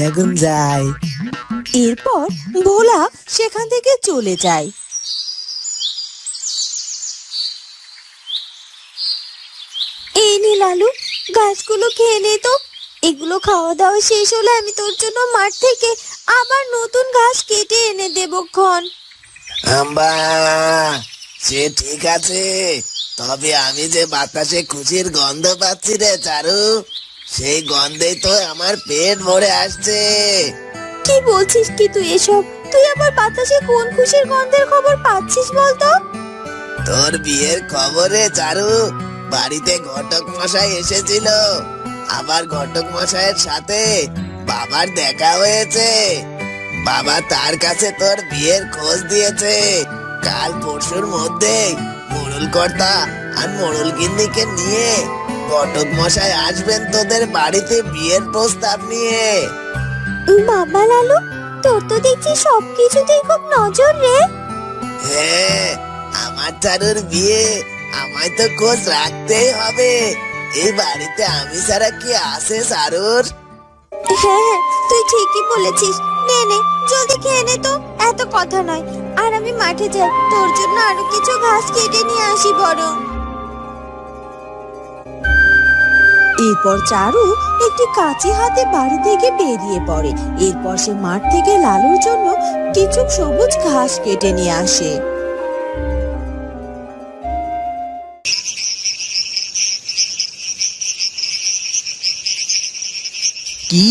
এখন যাই। এরপর ভোলা সেখান থেকে চলে যায়। এই নে লালু, গাছগুলো খেয়ে নে তো। এগুলো খাওয়া দাওয়া শেষ হলে আমি তোর জন্য মাঠ থেকে আবার নতুন ঘাস কেটে এনে দেবক্ষণ। আম্বা, সে ঠিক আছে, তবে আমি যে বাতাসে খুশির গন্ধ পাচ্ছি রে চারু, সেই গন্ধেই তো আমার পেট ভরে আসছে। কি বলছিস কি তুই এসব? তুই আবার বাতাসে কোন খুশির গন্ধের খবর পাচ্ছিস বলতো? তোর বিয়ের খবরে চারু, বাড়িতে ঘটক মশাই এসেছিল, আবার ঘটক মশাইয়ের সাথে বাবার দেখা হয়েছে। বাবা তার কাছে তোর বিয়ের খোঁজ দিয়েছে। কাল পরশুর মধ্যে মোড়ল কর্তা আর মোড়ল গিন্নিকে নিয়ে ঘটক মশাই আসবেন তোদের বাড়িতে বিয়ের প্রস্তাব নিয়ে। বাবা লালু, তোর তো দেখছি সবকিছুতেই খুব নজর রে। হ্যাঁ, আমার চারুর বিয়ে, আমায় তো খোঁজ রাখতেই হবে। এই বাড়িতে আমি ছাড়া কি আছে চারুর? হ্যাঁ, তুই ঠিকই বলেছিস। নে নে, জলদি খেয়ে নে তো, এত কথা নয়। আর আমি মাঠে যাই, তোর জন্য আরো কিছু ঘাস কেটে নিয়ে আসি বরং। এরপর চারু একটি কাঁচি হাতে বাড়ি থেকে বেরিয়ে পড়ে। এরপর সে মাঠ থেকে লালুর জন্য কিছু সবুজ ঘাস কেটে নিয়ে আসে। কি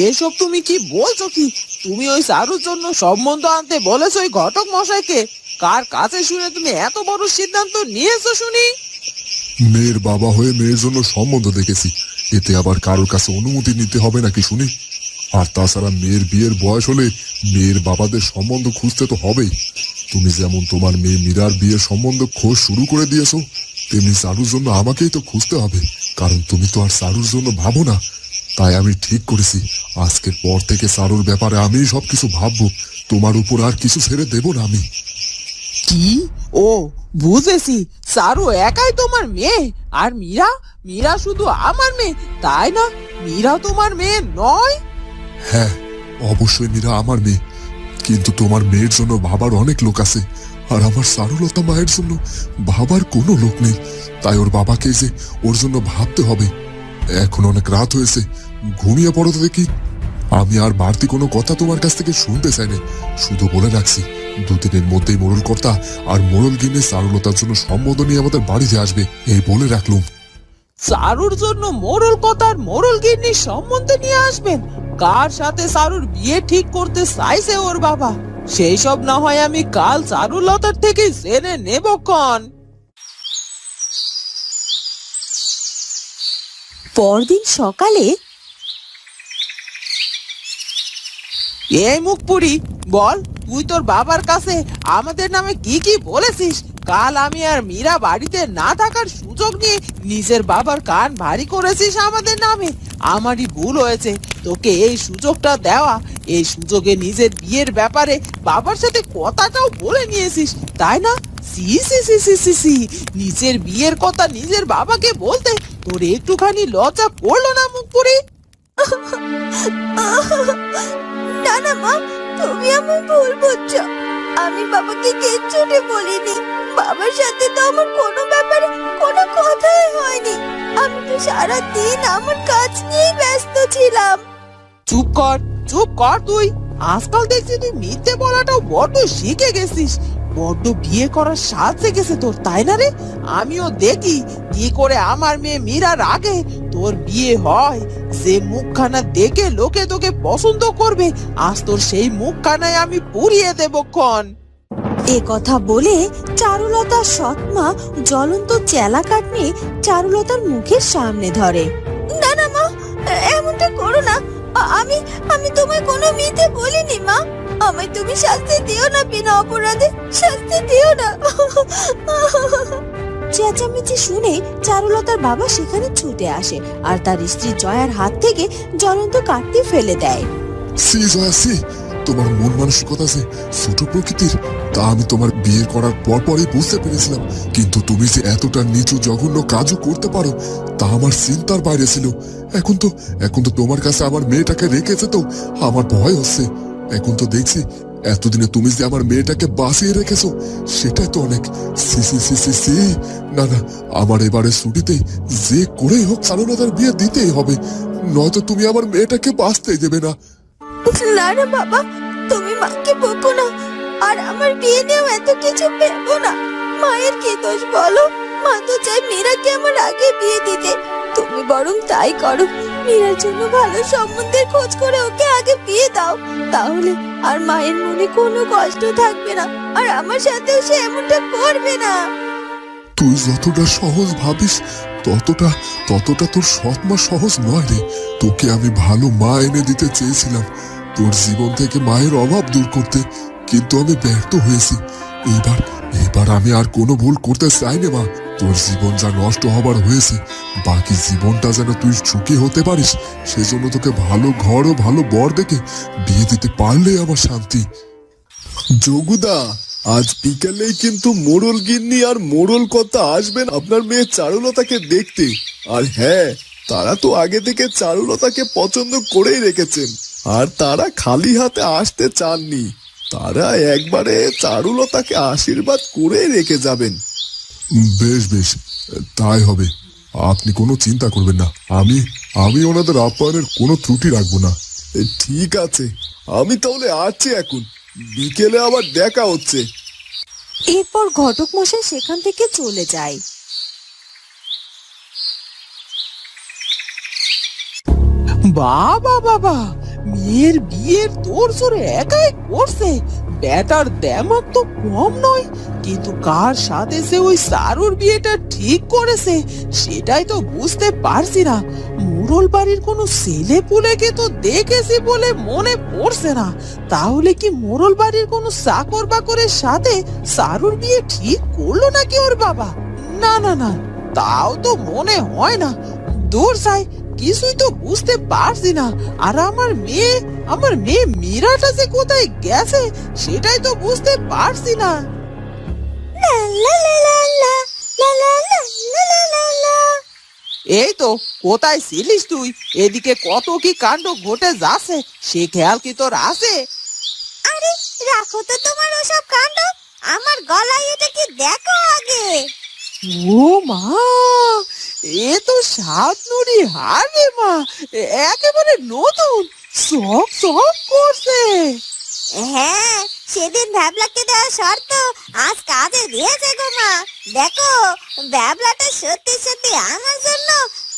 এসব তুমি কি বলছো? কি তুমি ওই চারুর জন্য সম্বন্ধ আনতে বলেছো ওই ঘটক মশাইকে? কার কাছে শুনে তুমি এত বড় সিদ্ধান্ত নিয়েছো শুনি? মেয়ের বাবা হয়ে মেয়ের জন্য সম্বন্ধ দেখেছি, এতে আবার কারোর কাছে অনুমতি নিতে হবে নাকি শুনি? আর তাছাড়া মেয়ের বিয়ের বয়স হলে মেয়ের বাবাদের সম্বন্ধ খুঁজতে তো হবেই। তুমি যেমন তোমার মেয়ে মীরার বিয়ের সম্বন্ধ খোঁজ শুরু করে দিয়েছো, তেমনি চারুর জন্য আমাকেই তো খুঁজতে হবে, কারণ তুমি তো আর চারুর জন্য ভাবো না। তাই আমি ঠিক করেছি, আজকের পর থেকে চারুর ব্যাপারে আমি সবকিছু ভাববো, তোমার উপর আর কিছু ছেড়ে দেবো না আমি। কি? ও, বুঝেছি, চারু একাই তোমার মেয়ে, আর মীরা? মীরা শুধু আমার মেয়ে, তাই না? মীরা তোমার মেয়ে নয়? হ্যাঁ, অবশ্যই মীরা আমার মেয়ে, কিন্তু তোমার মেয়ের জন্য ভাবার অনেক লোক আছে, আর আমার চারুলতা মায়ের জন্য ভাবার কোনো লোক নেই। তাই ওর বাবাকে যে ওর জন্য ভাবতে হবে। এখন অনেক রাত হয়েছে, ঘুমিয়ে পড়ো তো দেখি। আমি আর বাড়তি কোনো কথা তোমার কাছ থেকে শুনতে চাই না, শুধু বলে রাখছি, দুদিনের মধ্যেই মোড়ল কর্তা আর মোড়ল গিন্নি চারুলতার জন্য সম্বোধন নিয়ে আমাদের বাড়িতে আসবে, এই বলে রাখলুম। চারুর জন্য মোড়ল কথার মোড়ল গিন্নি সম্বন্ধে নিয়ে আসবেন? কার সাথে চারুর বিয়ে ঠিক করতে চাইছে ওর বাবা? সেই সব না হয় আমি কাল চারুলতার থেকে জেনে নেবক্ষণ। পরদিন সকালে এই মুখপুরি, বল তুই তোর বাবার কাছে আমাদের নামে কি কি বলেছিস? কাল আমি আর মীরা বাড়িতে না থাকার সুযোগ নিয়ে নিজের বাবার কান ভারী করেছিস আমাদের নামে। আমারই ভুল হয়েছে তোকে এই সুযোগটা দেওয়া। এই সুযোগে নিজের বিয়ের ব্যাপারে বাবার সাথে কথাটাও বলে নিয়েছিস, তাই না? সি সি সি সি সি সি, নিজের বিয়ের কথা নিজের বাবাকে বলতে তোর একটুখানি লজ্জা করলো না মুখপুরি? না না মা, তুমি আমার ভুল বুঝছো। আমি বাবাকে কিচ্ছুটি বলিনি। বাবার সাথে তো আমার কোনো ব্যাপারে কোনো কথাই হয়নি। আমি তো সারা দিন আমার কাজ নিয়েই ব্যস্ত ছিলাম। চুপ কর, চুপ কর তুই। আজকাল দেখছি তুই মিথ্যে বলাটাও বড্ড শিখে গেছিস। বড্ড বিয়ে করার স্বাদ গেছে তোর, তাই না রে? আমিও দেখি কি করে আমার মেয়ে মীরার আগে তোর বিয়ে হয়। যে মুখখানা দেখে লোকে তোকে পছন্দ করবে, আজ তোর সেই মুখখানায় আমি পুড়িয়ে দেবক্ষণ। এ কথা বলে চারুলতার সৎমা জ্বলন্ত চেলা কাঠ নিয়ে চারুলতার মুখের সামনে ধরে। না না মা, এমনটা করো না। আমি আমি তোমায় কোনো মিথ্যে বলিনি মা। আমায় তুমি শাস্তি দিও না, বিনা অপরাধে শাস্তি দিও না। চেঁচামেচি শুনে চারুলতার বাবা সেখানে ছুটে আসে আর তার স্ত্রী জয়ার হাত থেকে জ্বলন্ত কাঠটি ফেলে দেয়। সি জয়া সি, তোমার মন মানসিকতা যে ছোট প্রকৃতির, তা আমি তোমার বিয়ে করার পরই বুঝতে পেরেছিলাম, কিন্তু তুমি যে এতটা নিচু জঘন্য কাজও করতে পারো তা আমার চিন্তার বাইরে ছিল। এখন তো তোমার কাছে আমার মেয়েটাকে রেখেছে, তো আমার ভয় হচ্ছে। এখন তো দেখছি এতদিনে তুমি যে আমার মেয়েটাকে বাঁচিয়ে রেখেছো, সেটাই তো অনেক। সি সি সি সি সি। না না, আমার এবারে ছুটিতে যে করেই হোক চারুলতার বিয়ে দিতেই হবে, নয়তো তুমি আমার মেয়েটাকে বাঁচতেই দেবে না। না না বাবা, তুমি মাকে বকো না, আর আমার বিয়ে নিয়েও এত কিছু ভেবো না। মায়ের কি দোষ বলো? মা তো চাই মীরাকে আমার আগে বিয়ে দিতে। তুমি বরং তাই করো, মীরার জন্য ভালো সম্বন্ধের খোঁজ করে ওকে আগে বিয়ে দাও। তাহলে আর মায়ের মনে কোনো কষ্ট থাকবে না, আর আমার সাথেও সে এমনটা করবে না। তুই যতটা সহজ ভাবিস ততটা তোর সৎ মা সহজ নয় রে। তোকে আমি ভালো মা এনে দিতে চেয়েছিলাম, তোর জীবন থেকে মায়ের অভাব দূর করতে, কিন্তু আমি ব্যর্থ হয়েছি। এবার আমি আর কোনো ভুল করতে চাই না মা। তোর জীবন যা নষ্ট হবার হয়েছে, বাকি জীবনটা যেন তুই সুখী হতে পারিস, সেজন্য তোকে ভালো ঘর ও ভালো বর দেখে বিয়ে দিতে পারলে আমার শান্তি। যোগুদা, আজ বিকেলেই কিন্তু মোড়ল গিন্নি আর মোড়ল কর্তা আসবেন আপনার মেয়ে চারুলতাকে দেখতে। আর হ্যাঁ, তারা তো আগে থেকে চারুলতাকে পছন্দ করেই রেখেছেন, আর তারা খালি হাতে আসতে চাননি। তারা একবারে চারুলতাকে আশীর্বাদ করে রেখে যাবেন। বেশ বেশ, তাই হবে। আপনি কোনো চিন্তা করবেন না, আমি ওনাদের আপ্যায়নের কোনো ত্রুটি রাখবো না। ঠিক আছে, আমি তাহলে আসছি এখন, বিকেলে আবার দেখা হচ্ছে। এরপর ঘটক মশাই সেখান থেকে চলে যায়। বাবা বাবা, মেয়ের বিয়ের তোড়জোড় একাই করছে। ব্যাটার দেমাগ তো কম নয়, কিন্তু কার সাথে সে ওই সারুর বিয়েটা ঠিক করেছে সেটাই তো বুঝতে পারছি না। মোড়ল বাড়ির কোনো ছেলে পুলেকে তো দেখেছি বলে মনে পড়ছে না। তাহলে কি মোড়ল বাড়ির কোনো চাকর বাকরের সাথে সারুর বিয়ে ঠিক করলো নাকি ওর বাবা? না না না, তাও তো মনে হয় না। দূর যাই, কিছুই তো বুঝতে পারছি না। আর আমার মেয়ে মীরাটা যে কোথায় গেছে সেটাই তো বুঝতে পারছি না। এই তো, কোথায় ছিলিস তুই? এদিকে কত কি কাণ্ড ঘটে যাচ্ছে, সে খেয়াল কি তোর আছে? আরে রাখো তো তোমার ওসব কাণ্ড, আমার গলায় এটা কি দেখো আগে। ও মা, এ তো সাত নুড়ি হার রে মা, একেবারে নতুন, সব করছে। হ্যাঁ, সেদিন ভ্যাবলাকে দেওয়া শর্ত আজ কাজে দিয়েছে গো মা। দেখো, ভ্যাবলাটা সত্যি সত্যি আমার জন্য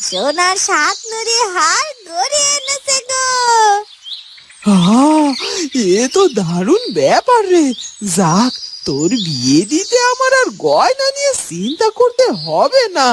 সোনার সাত নুড়ি হার গড়িয়ে এনেছে গো। এ তো দারুণ ব্যাপার রে। যাক, তোর বিয়ে দিতে আমার আর গয়না নিয়ে চিন্তা করতে হবে না।